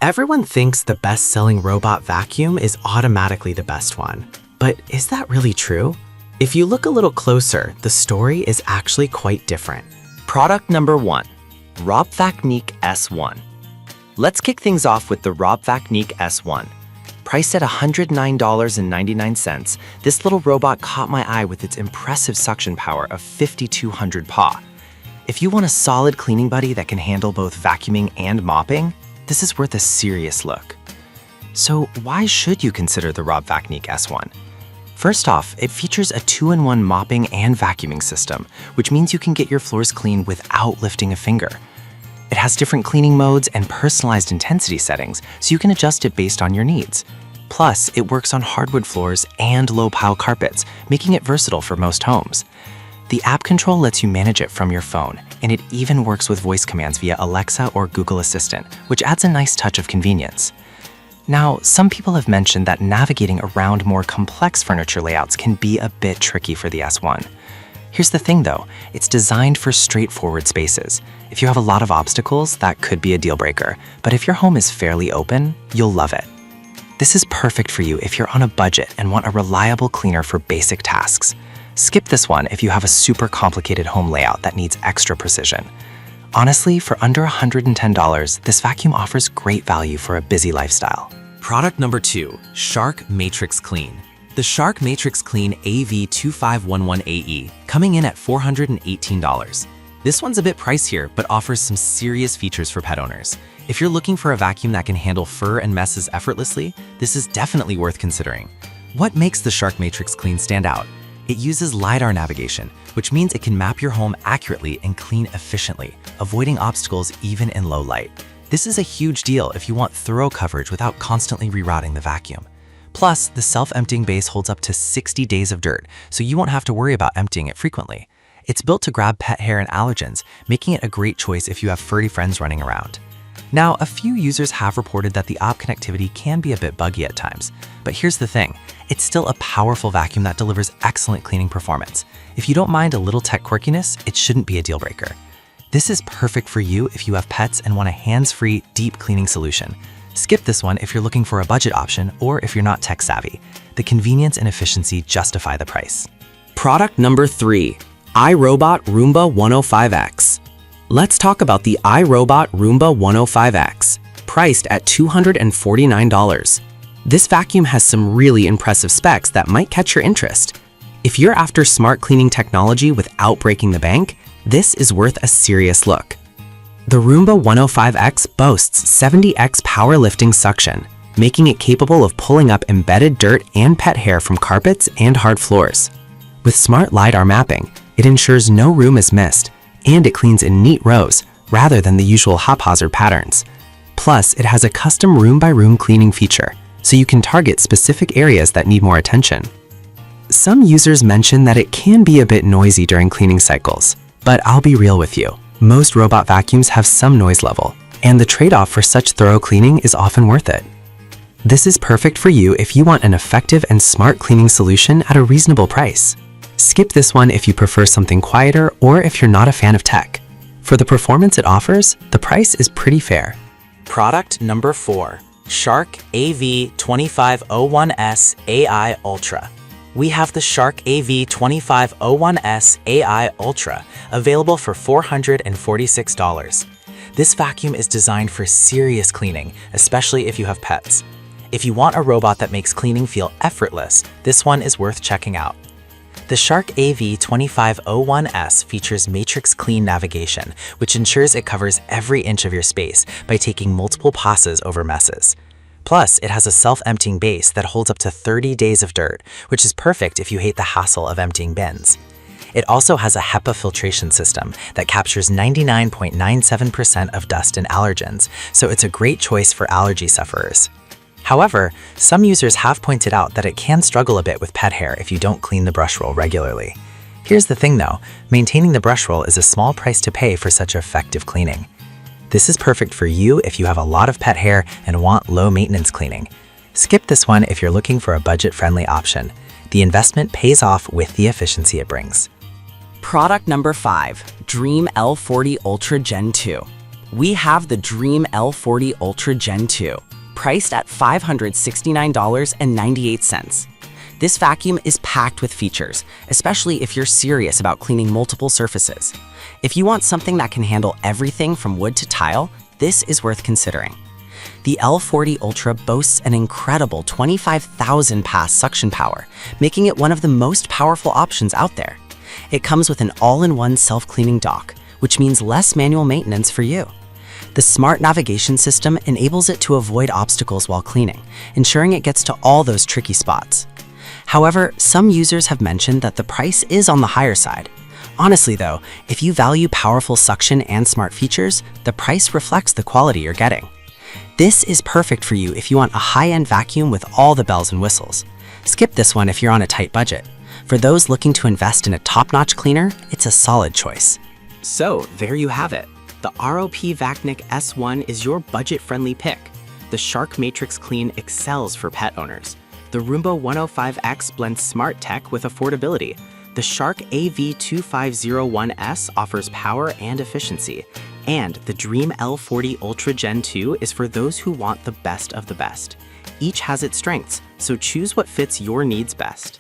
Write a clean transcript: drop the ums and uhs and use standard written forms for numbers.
Everyone thinks the best-selling robot vacuum is automatically the best one. But is that really true? If you look a little closer, the story is actually quite different. Product number 1, Robvacnique S1. Let's kick things off with the Robvacnique S1. Priced at $109.99, this little robot caught my eye with its impressive suction power of 5,200 PA. If you want a solid cleaning buddy that can handle both vacuuming and mopping, this is worth a serious look. So why should you consider the Robvacnique S1? First off, it features a 2-in-1 mopping and vacuuming system, which means you can get your floors clean without lifting a finger. It has different cleaning modes and personalized intensity settings, so you can adjust it based on your needs. Plus, it works on hardwood floors and low-pile carpets, making it versatile for most homes. The app control lets you manage it from your phone, and it even works with voice commands via Alexa or Google Assistant, which adds a nice touch of convenience. Now, some people have mentioned that navigating around more complex furniture layouts can be a bit tricky for the S1. Here's the thing though, it's designed for straightforward spaces. If you have a lot of obstacles, that could be a deal breaker, but if your home is fairly open, you'll love it. This is perfect for you if you're on a budget and want a reliable cleaner for basic tasks. Skip this one if you have a super complicated home layout that needs extra precision. Honestly, for under $110, this vacuum offers great value for a busy lifestyle. Product number 2, Shark Matrix Clean. The Shark Matrix Clean AV2511AE, coming in at $418. This one's a bit pricier, but offers some serious features for pet owners. If you're looking for a vacuum that can handle fur and messes effortlessly, this is definitely worth considering. What makes the Shark Matrix Clean stand out? It uses LiDAR navigation, which means it can map your home accurately and clean efficiently, avoiding obstacles even in low light. This is a huge deal if you want thorough coverage without constantly rerouting the vacuum. Plus, the self-emptying base holds up to 60 days of dirt, so you won't have to worry about emptying it frequently. It's built to grab pet hair and allergens, making it a great choice if you have furry friends running around. Now, a few users have reported that the app connectivity can be a bit buggy at times, but here's the thing, it's still a powerful vacuum that delivers excellent cleaning performance. If you don't mind a little tech quirkiness, it shouldn't be a deal breaker. This is perfect for you if you have pets and want a hands-free, deep cleaning solution. Skip this one if you're looking for a budget option or if you're not tech savvy. The convenience and efficiency justify the price. Product number 3, iRobot Roomba 105X. Let's talk about the iRobot Roomba 105X, priced at $249. This vacuum has some really impressive specs that might catch your interest. If you're after smart cleaning technology without breaking the bank, this is worth a serious look. The Roomba 105X boasts 70x powerlifting suction, making it capable of pulling up embedded dirt and pet hair from carpets and hard floors. With smart LiDAR mapping, it ensures no room is missed, and it cleans in neat rows rather than the usual haphazard patterns. Plus, it has a custom room-by-room cleaning feature, so you can target specific areas that need more attention. Some users mention that it can be a bit noisy during cleaning cycles, but I'll be real with you. Most robot vacuums have some noise level, and the trade-off for such thorough cleaning is often worth it. This is perfect for you if you want an effective and smart cleaning solution at a reasonable price. Skip this one if you prefer something quieter or if you're not a fan of tech. For the performance it offers, the price is pretty fair. Product number 4, Shark AV2501S AI Ultra. We have the Shark AV2501S AI Ultra, available for $446. This vacuum is designed for serious cleaning, especially if you have pets. If you want a robot that makes cleaning feel effortless, this one is worth checking out. The Shark AV2501S features Matrix Clean navigation, which ensures it covers every inch of your space by taking multiple passes over messes. Plus, it has a self-emptying base that holds up to 30 days of dirt, which is perfect if you hate the hassle of emptying bins. It also has a HEPA filtration system that captures 99.97% of dust and allergens, so it's a great choice for allergy sufferers. However, some users have pointed out that it can struggle a bit with pet hair if you don't clean the brush roll regularly. Here's the thing though, maintaining the brush roll is a small price to pay for such effective cleaning. This is perfect for you if you have a lot of pet hair and want low maintenance cleaning. Skip this one if you're looking for a budget-friendly option. The investment pays off with the efficiency it brings. Product number 5, Dream L40 Ultra Gen 2. We have the Dream L40 Ultra Gen 2, priced at $569.98. This vacuum is packed with features, especially if you're serious about cleaning multiple surfaces. If you want something that can handle everything from wood to tile, this is worth considering. The L40 Ultra boasts an incredible 25,000 pass suction power, making it one of the most powerful options out there. It comes with an all-in-one self-cleaning dock, which means less manual maintenance for you. The smart navigation system enables it to avoid obstacles while cleaning, ensuring it gets to all those tricky spots. However, some users have mentioned that the price is on the higher side. Honestly though, if you value powerful suction and smart features, the price reflects the quality you're getting. This is perfect for you if you want a high-end vacuum with all the bells and whistles. Skip this one if you're on a tight budget. For those looking to invest in a top-notch cleaner, it's a solid choice. So, there you have it. The ROP Vacnic S1 is your budget-friendly pick. The Shark Matrix Clean excels for pet owners. The Roomba 105X blends smart tech with affordability. The Shark AV2501S offers power and efficiency. And the Dream L40 Ultra Gen 2 is for those who want the best of the best. Each has its strengths, so choose what fits your needs best.